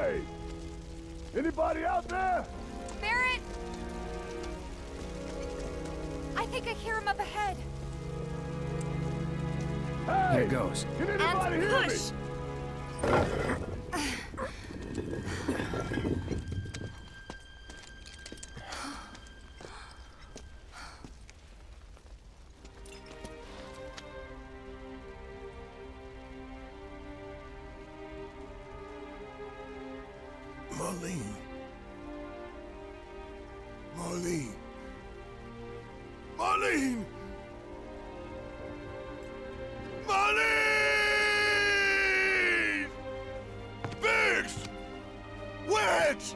Hey! Anybody out there? Barrett! I think I hear him up ahead. Hey! Here goes. Can anybody hear me? Push! Marlene. Marlene. Marlene! Marlene! Biggs! Wedge!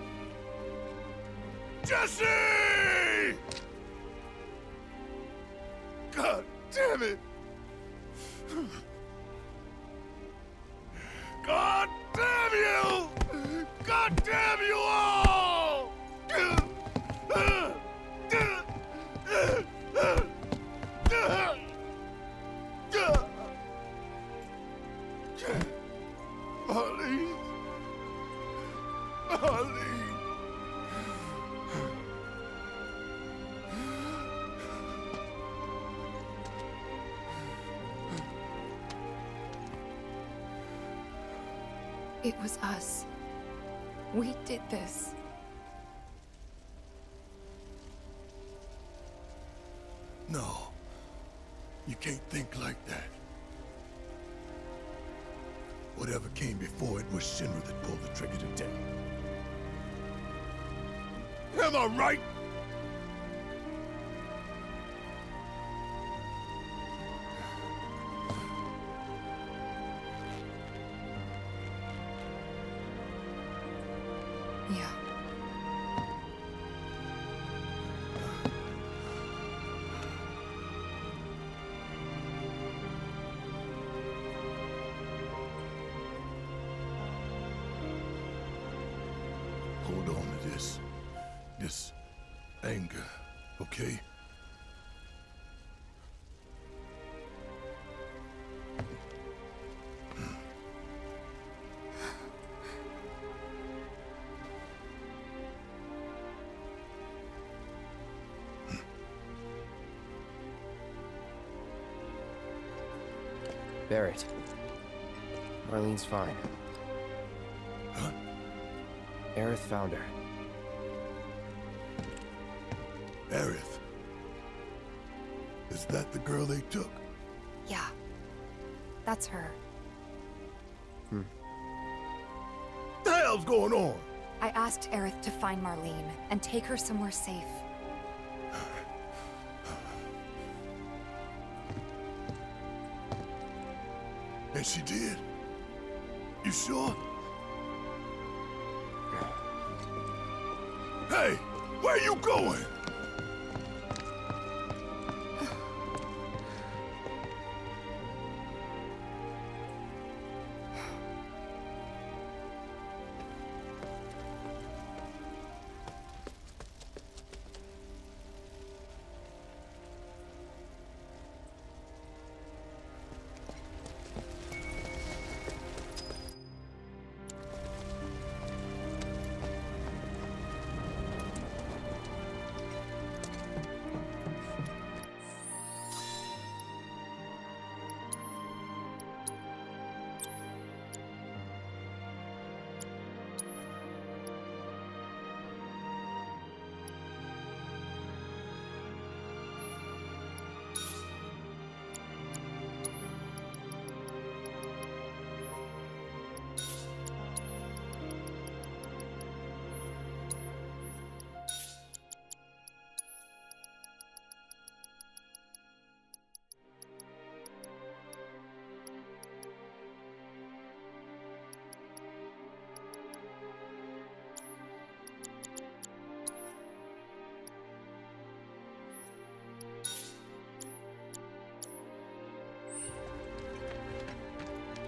Jesse! God damn it! God damn you! God damn you all! Marlene. Marlene. It was us. We did this. No. You can't think like that. Whatever came before it was Shinra that pulled the trigger today. Am I right? Yeah. Hold on to this anger, okay? Barrett. Marlene's fine. Huh? Aerith found her. Aerith. Is that the girl they took? Yeah. That's her. What the hell's going on? I asked Aerith to find Marlene and take her somewhere safe. And she did? You sure? Hey, where you going?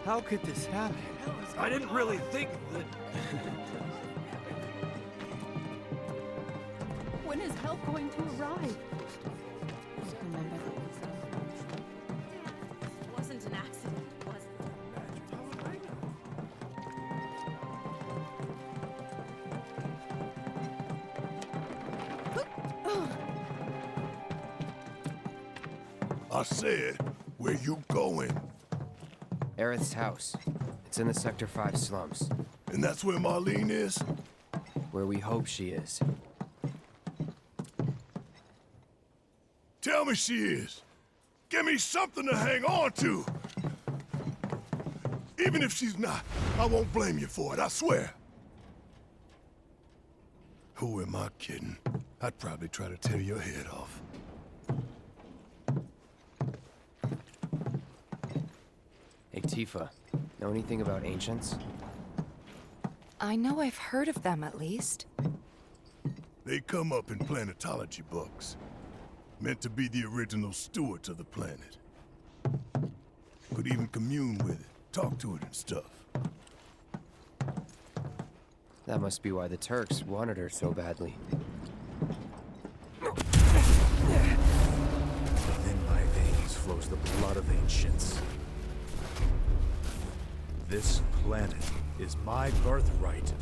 How could this happen? I didn't really think that... When is help going to arrive? Remember that It wasn't an accident, was it? I said, where you going? Aerith's house. It's in the Sector 5 slums. And that's where Marlene is? Where we hope she is. Tell me she is. Give me something to hang on to. Even if she's not, I won't blame you for it, I swear. Who am I kidding? I'd probably try to tear your head off. Hey, Tifa. Know anything about ancients? I know I've heard of them, at least. They come up in planetology books. Meant to be the original stewards of the planet. Could even commune with it, talk to it and stuff. That must be why the Turks wanted her so badly. Within my veins flows the blood of ancients. This planet is my birthright.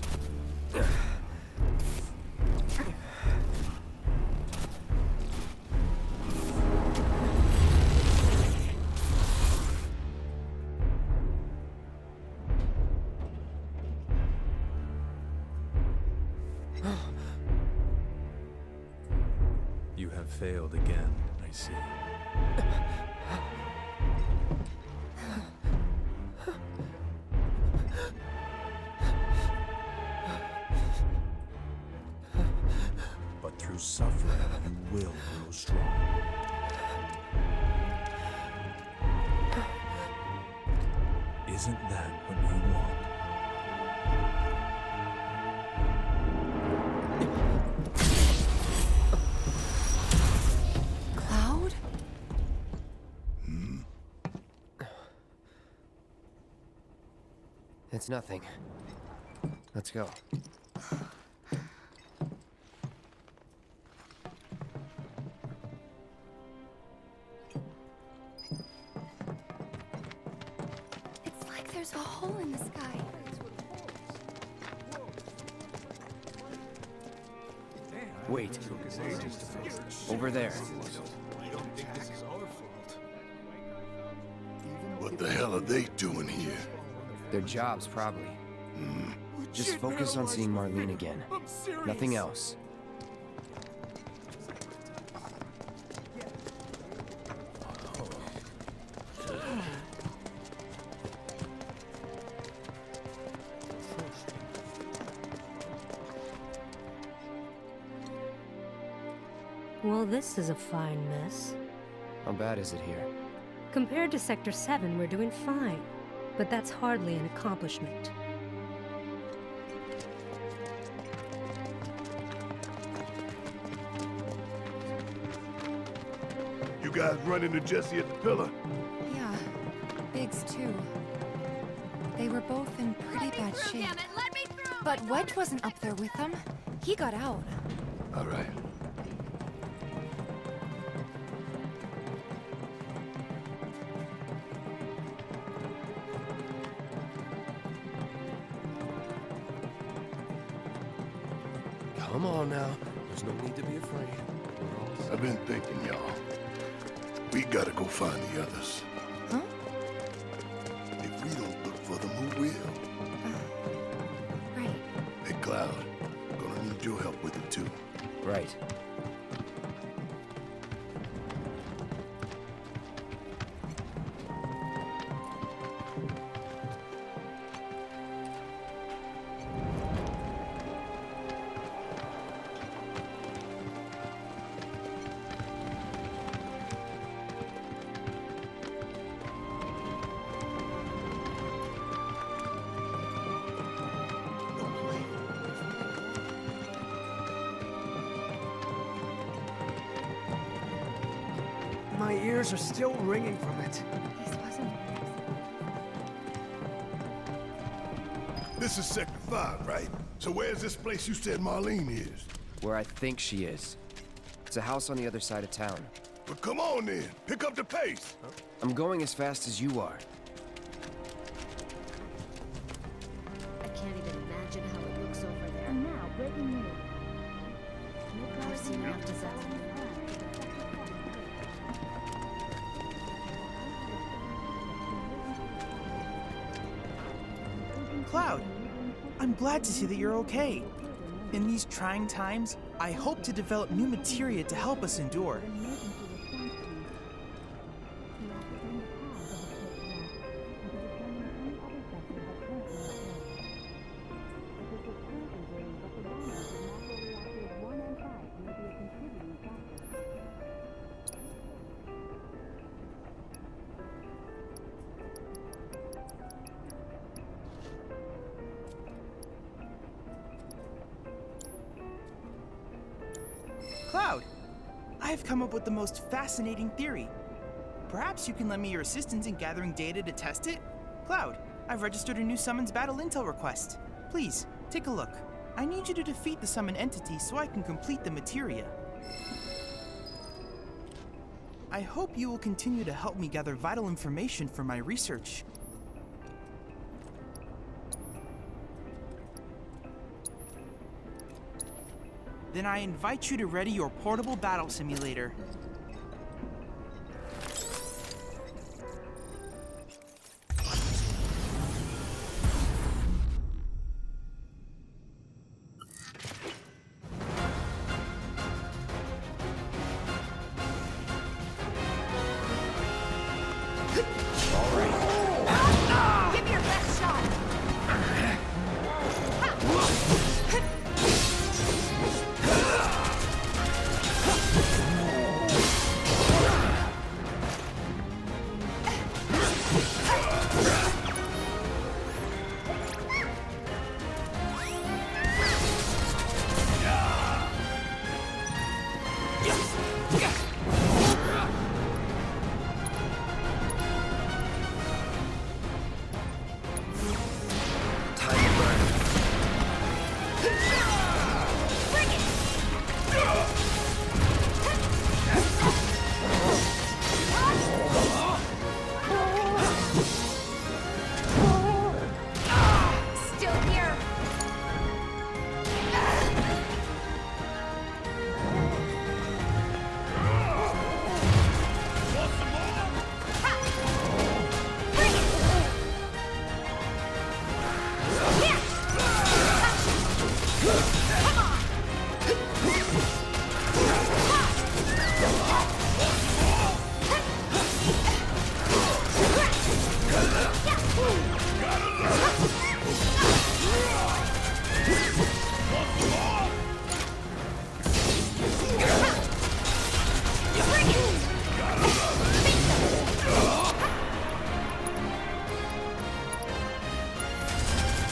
You have failed again, I see. But through suffering, you will grow strong. Isn't that what you want? Cloud? It's nothing. Let's go. It's like there's a hole in the sky. Wait. Over there. What the hell are they doing here? Their jobs, probably. Just focus on seeing Marlene again. Nothing else. Well, this is a fine mess. How bad is it here? Compared to Sector 7, we're doing fine. But that's hardly an accomplishment. You guys run into Jesse at the pillar? Yeah, Biggs too. They were both in pretty bad shape. But Wedge wasn't up there with them. He got out. All right. Come on now. There's no need to be afraid. I've been thinking, y'all. We gotta go find the others. Huh? If we don't look for them, who will? Right. Hey, Cloud. Gonna need your help with it, too. Right. My ears are still ringing from it. This wasn't. This is Sector 5, right? So where's this place you said Marlene is? Where I think she is. It's a house on the other side of town. But come on then, pick up the pace. I'm going as fast as you are. I can't even imagine how it looks over there. And now, breaking news. I've seen enough to settle. Cloud, I'm glad to see that you're okay. In these trying times, I hope to develop new materia to help us endure. Cloud, I've come up with the most fascinating theory. Perhaps you can lend me your assistance in gathering data to test it? Cloud, I've registered a new summons battle intel request. Please, take a look. I need you to defeat the summon entity so I can complete the materia. I hope you will continue to help me gather vital information for my research. Then I invite you to ready your portable battle simulator. Give me your best shot!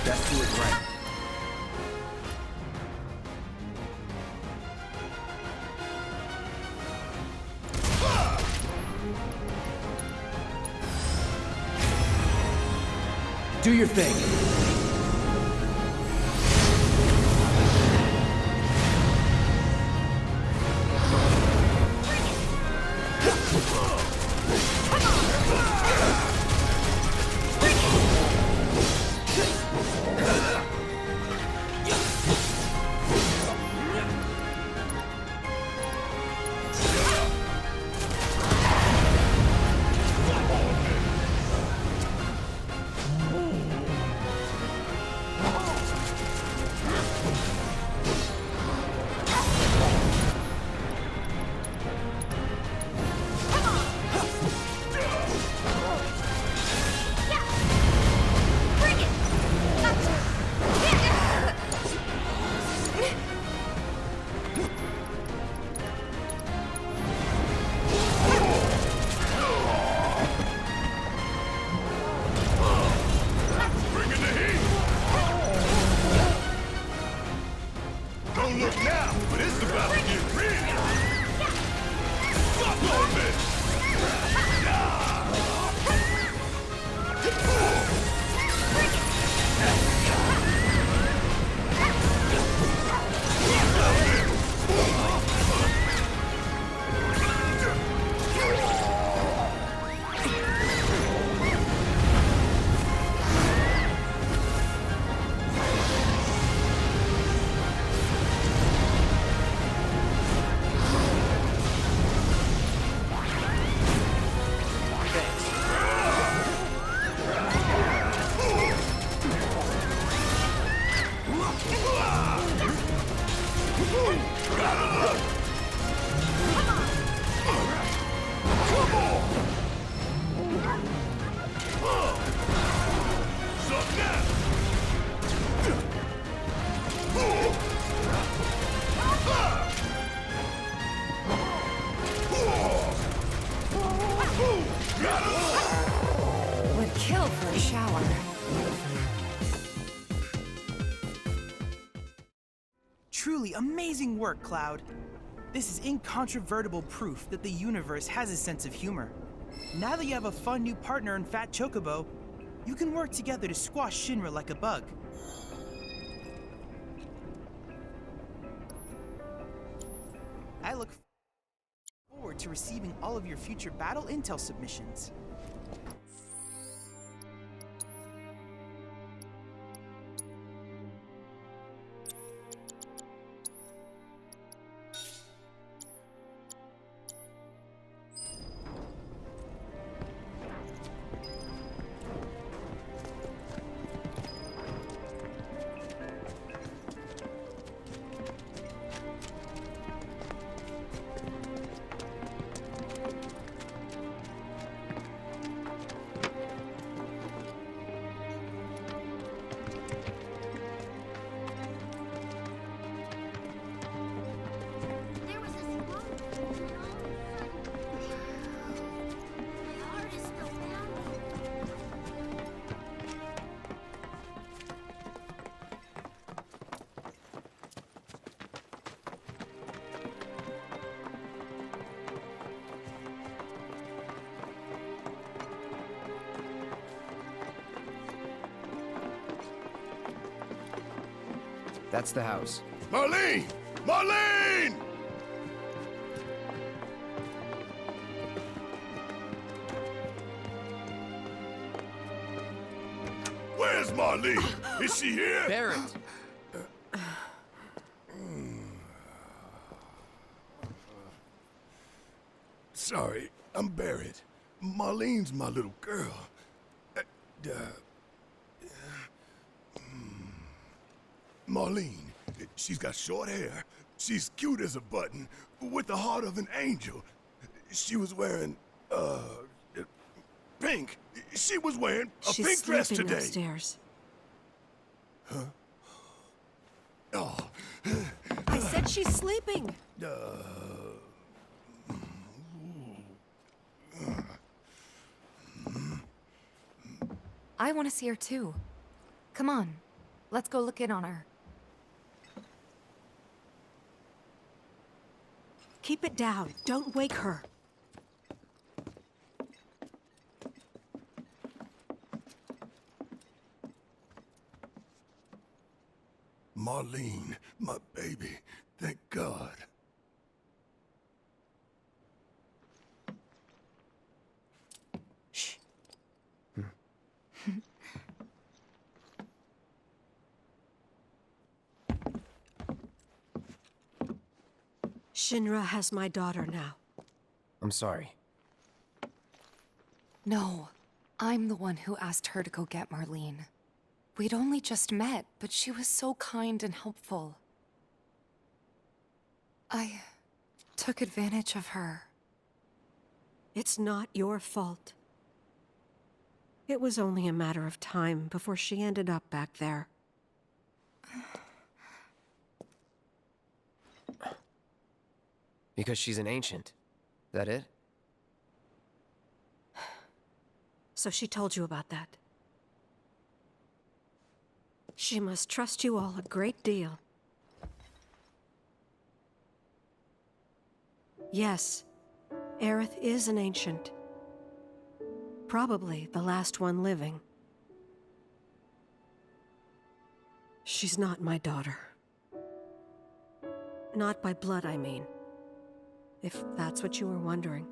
Best do it right. Do your thing. power. Truly amazing work, Cloud. This is incontrovertible proof that the universe has a sense of humor. Now that you have a fun new partner in Fat Chocobo, you can work together to squash Shinra like a bug. I look forward to receiving all of your future battle intel submissions. That's the house. Marlene! Marlene! Where's Marlene? Is she here? Barrett! Sorry, I'm Barrett. Marlene's my little girl. Marlene, she's got short hair. She's cute as a button, with the heart of an angel. She was wearing, pink. She was wearing a pink dress today. Upstairs. Huh? Oh. I said she's sleeping. I want to see her too. Come on, let's go look in on her. Keep it down. Don't wake her. Marlene, my baby. Thank God. Shh. Shinra has my daughter now. I'm sorry. No, I'm the one who asked her to go get Marlene. We'd only just met, but she was so kind and helpful. I took advantage of her. It's not your fault. It was only a matter of time before she ended up back there. Because she's an ancient. That it? So she told you about that. She must trust you all a great deal. Yes, Aerith is an ancient. Probably the last one living. She's not my daughter. Not by blood, I mean. If that's what you were wondering.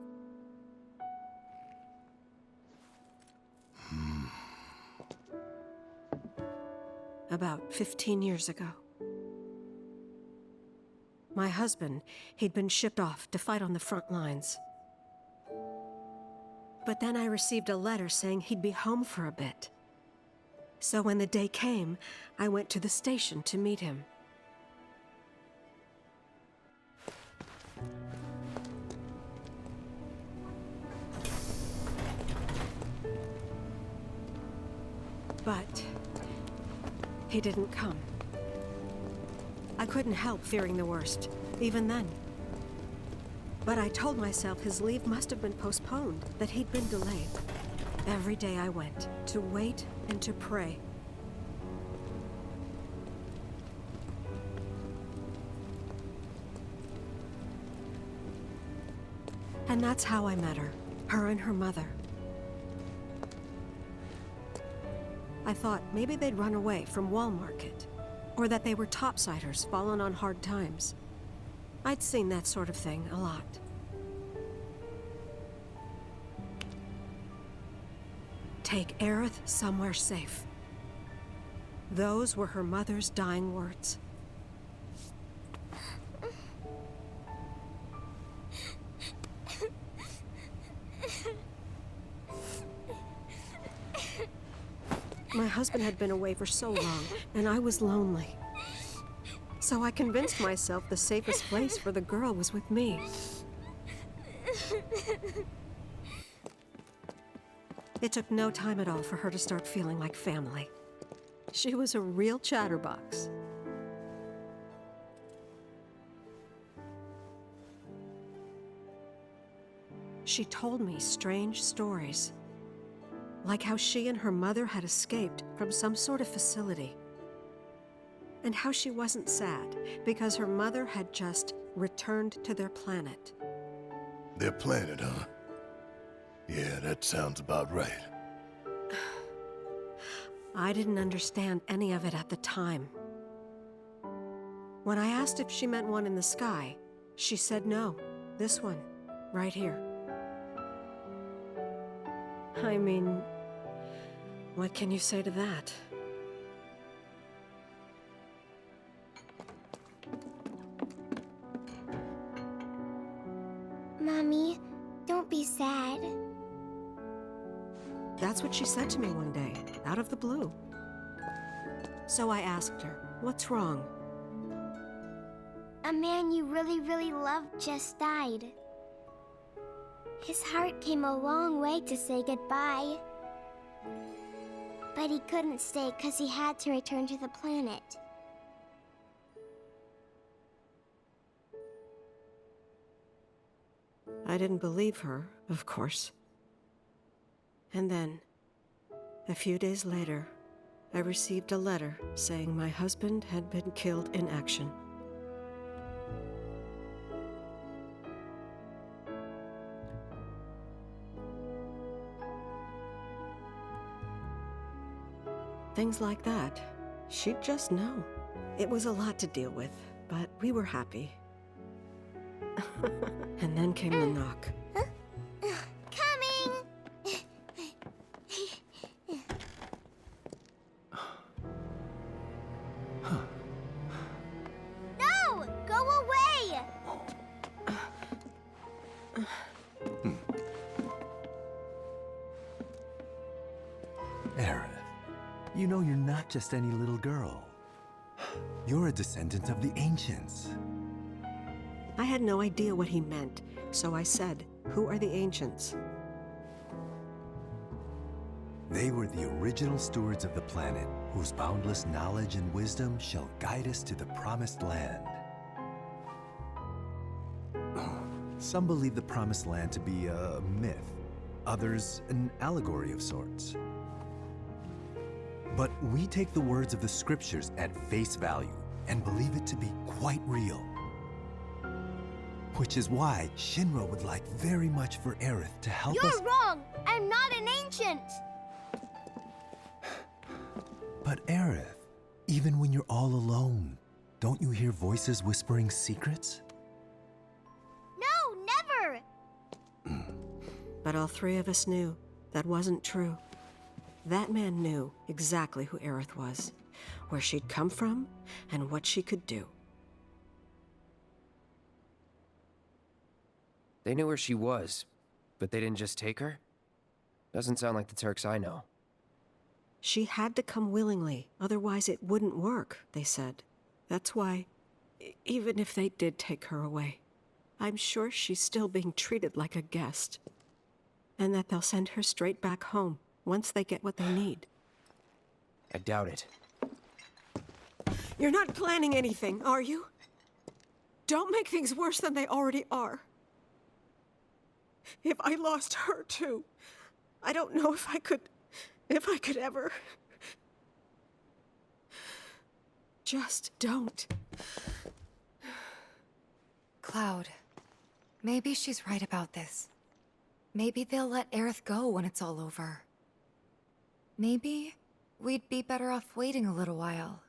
About 15 years ago. My husband, he'd been shipped off to fight on the front lines. But then I received a letter saying he'd be home for a bit. So when the day came, I went to the station to meet him. But he didn't come. I couldn't help fearing the worst, even then. But I told myself his leave must have been postponed, that he'd been delayed. Every day I went, to wait and to pray. And that's how I met her. Her and her mother. I thought maybe they'd run away from Wall Market, or that they were topsiders fallen on hard times. I'd seen that sort of thing a lot. Take Aerith somewhere safe. Those were her mother's dying words. My husband had been away for so long, and I was lonely. So I convinced myself the safest place for the girl was with me. It took no time at all for her to start feeling like family. She was a real chatterbox. She told me strange stories, like how she and her mother had escaped from some sort of facility, and how she wasn't sad because her mother had just returned to their planet. Their planet, huh? Yeah, that sounds about right. I didn't understand any of it at the time. When I asked if she meant one in the sky, she said no. This one, right here. I mean, what can you say to that? Mommy, don't be sad. That's what she said to me one day, out of the blue. So I asked her, what's wrong? A man you really, really loved just died. His heart came a long way to say goodbye. But he couldn't stay because he had to return to the planet. I didn't believe her, of course. And then, a few days later, I received a letter saying my husband had been killed in action. Things like that, she'd just know. It was a lot to deal with, but we were happy. And then came the knock. Coming! No! Go away! Aerith, you know you're not just any little girl. You're a descendant of the Ancients. I had no idea what he meant, so I said, "Who are the Ancients?" They were the original stewards of the planet, whose boundless knowledge and wisdom shall guide us to the promised land. Some believe the promised land to be a myth, others an allegory of sorts. But we take the words of the scriptures at face value and believe it to be quite real. Which is why Shinra would like very much for Aerith to help us— You're wrong! I'm not an ancient! But Aerith, even when you're all alone, don't you hear voices whispering secrets? No, never! But all three of us knew that wasn't true. That man knew exactly who Aerith was, where she'd come from, and what she could do. They knew where she was, but they didn't just take her? Doesn't sound like the Turks I know. She had to come willingly, otherwise it wouldn't work, they said. That's why, even if they did take her away, I'm sure she's still being treated like a guest. And that they'll send her straight back home once they get what they need. I doubt it. You're not planning anything, are you? Don't make things worse than they already are. If I lost her too, I don't know if I could If I could ever... Just don't. Cloud, maybe she's right about this. Maybe they'll let Aerith go when it's all over. Maybe we'd be better off waiting a little while.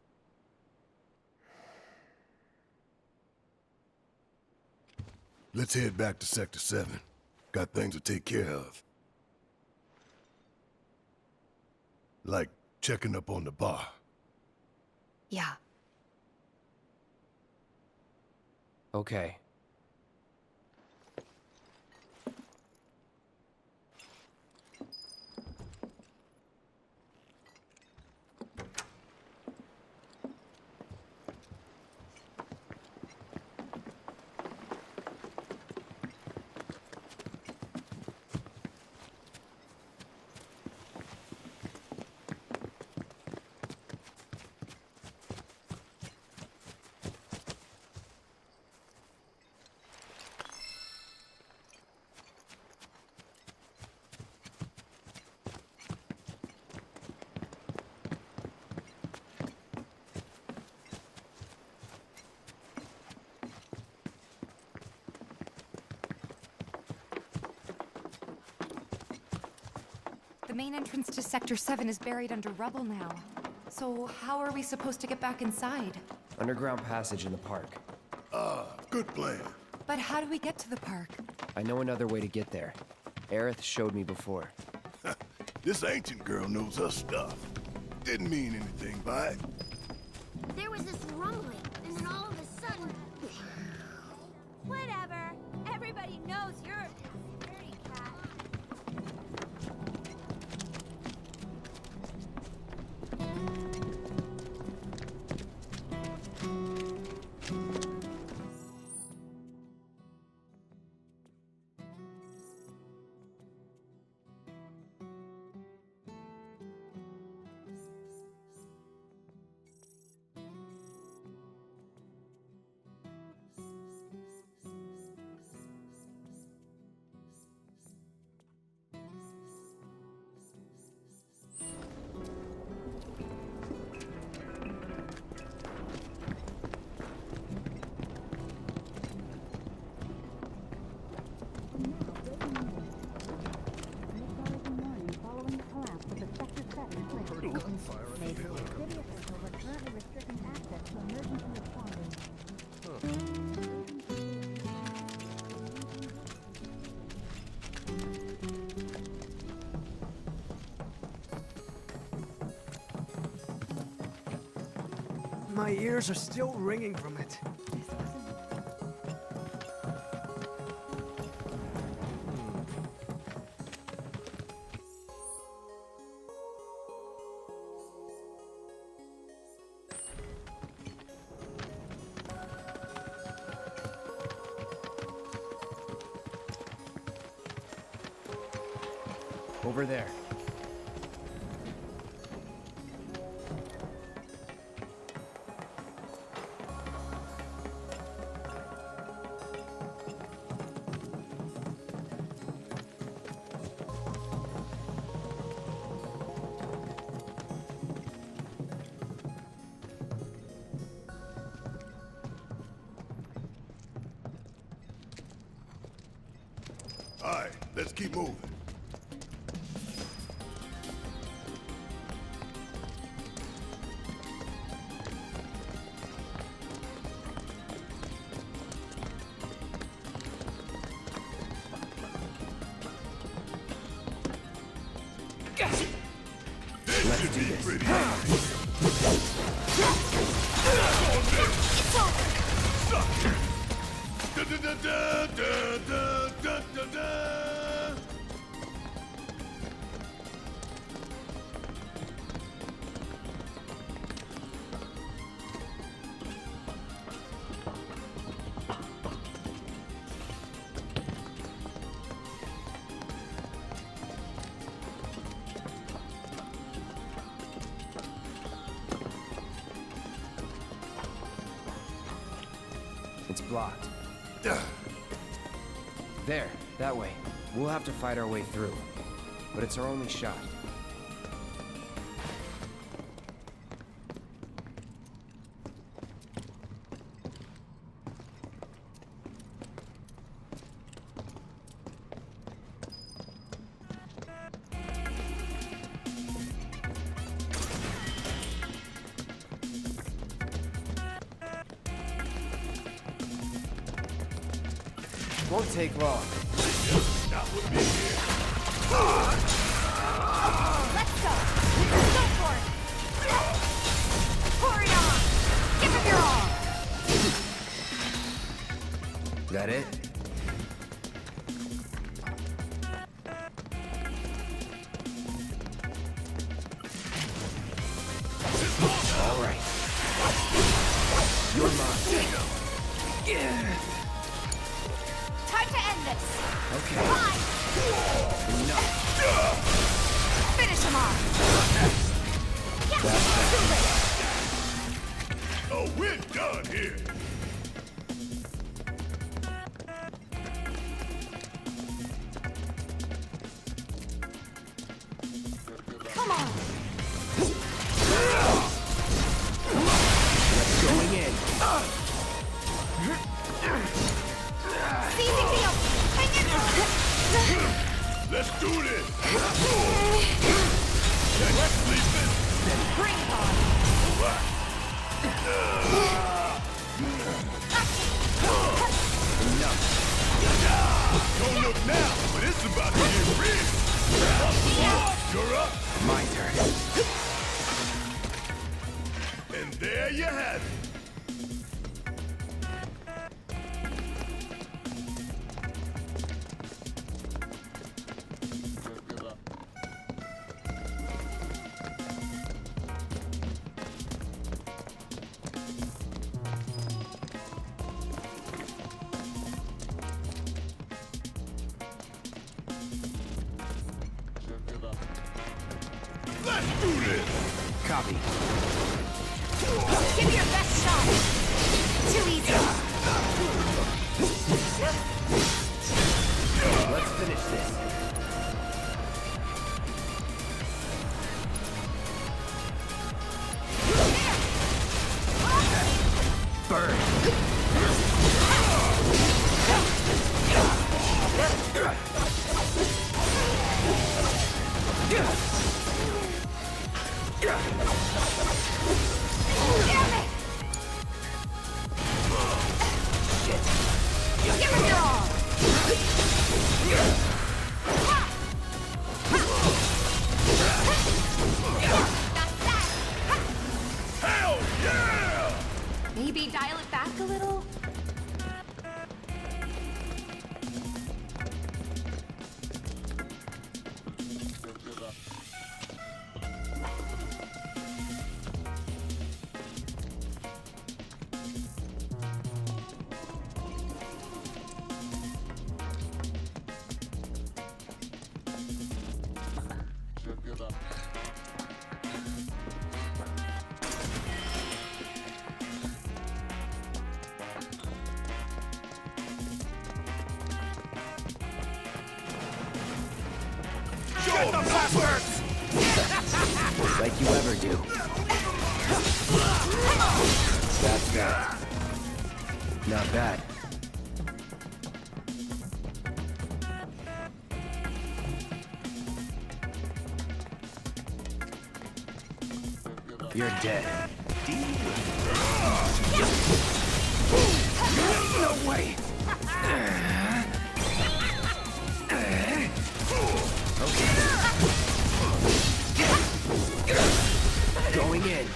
Let's head back to Sector 7. Got things to take care of. Like checking up on the bar. Yeah. Okay. The main entrance to Sector 7 is buried under rubble now. So how are we supposed to get back inside? Underground passage in the park. Good plan. But how do we get to the park? I know another way to get there. Aerith showed me before. This ancient girl knows her stuff. Didn't mean anything by it. There was this rumbling, and then all of a sudden... Whatever. Everybody knows you're a security cat. My ears are still ringing from it. Over there. All right, let's keep moving. Let's do this. It's blocked. There, that way. We'll have to fight our way through. But it's our only shot. Won't take long. Not with me here. Let's go! Go for it! Pour it on! Give him your all! That it? All right. You're mine. Time to end this! Okay. Fine! Enough. Finish him off! Oh, we're done here. Come on! Going in. Seizing the open! Hang in there! Let's do this. Let's sleep in. Bring it on! Don't look now, but it's about to get real. You're up. My turn. And there you have it. Let's do this. Copy. Give it your best shot! Too easy! Let's finish this. Burn. Damn it! Give him your all! Hell yeah! Maybe dial it back a little? Get the bastards! Like you ever do. That's that. Not bad. You're dead. No way! Going in.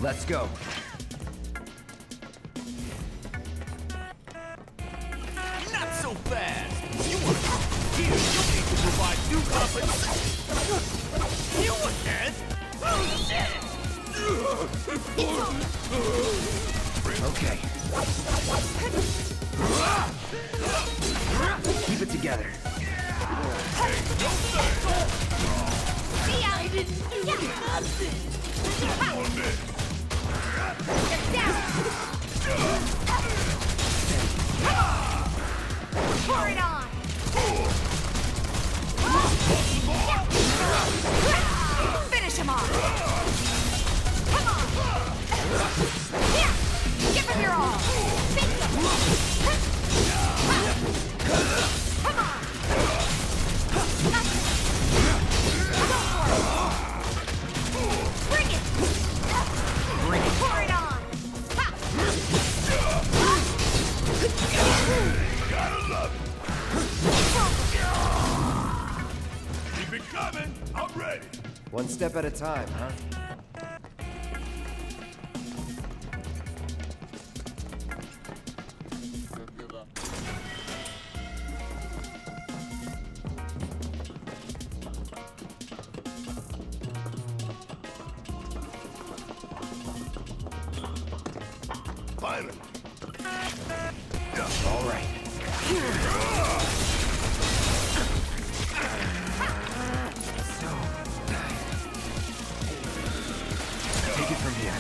Let's go. Not so fast. You want to here? You need to provide new compensation. You again? Oh shit! Okay. Keep it together. See ya! I didn't do nothing! Get down! Pour it on! Finish him off! Come on! Here! Give him your all! Come on! Nothing! Go for it! One step at a time, huh? Finally. All right. Take it from here.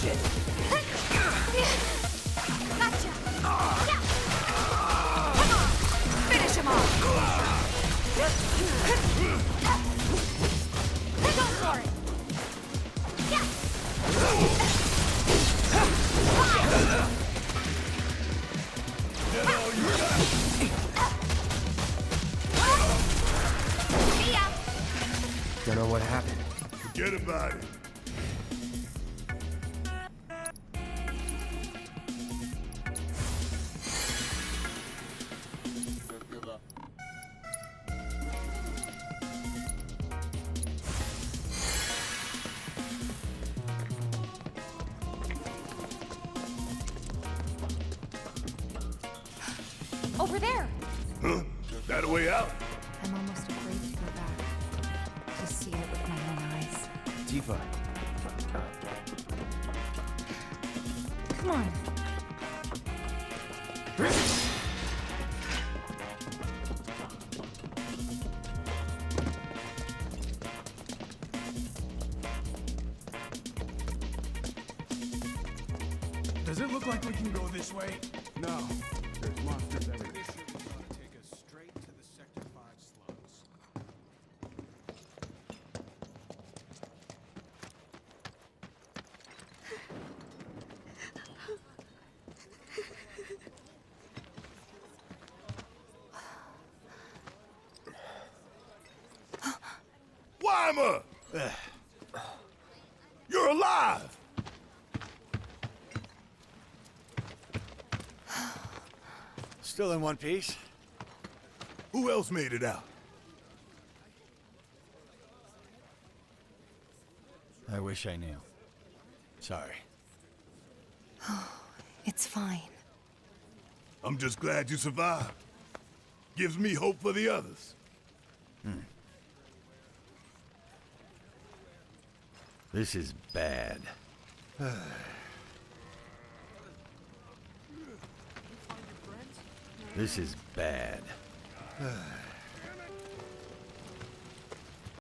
Shit. Gotcha! Yeah. Come on! Finish him off! Go for it! Yeah. See ya! Don't know what happened. Forget about it. Over there! Huh? That a way out? I'm almost afraid to go back. To see it with my own eyes. Tifa. Come on. Does it look like we can go this way? No. There's monsters everywhere. Take us straight to the Sector 5 slums. Wymer! You're alive! Still in one piece? Who else made it out? I wish I knew. Sorry. It's fine. I'm just glad you survived. Gives me hope for the others. This is bad. This is bad.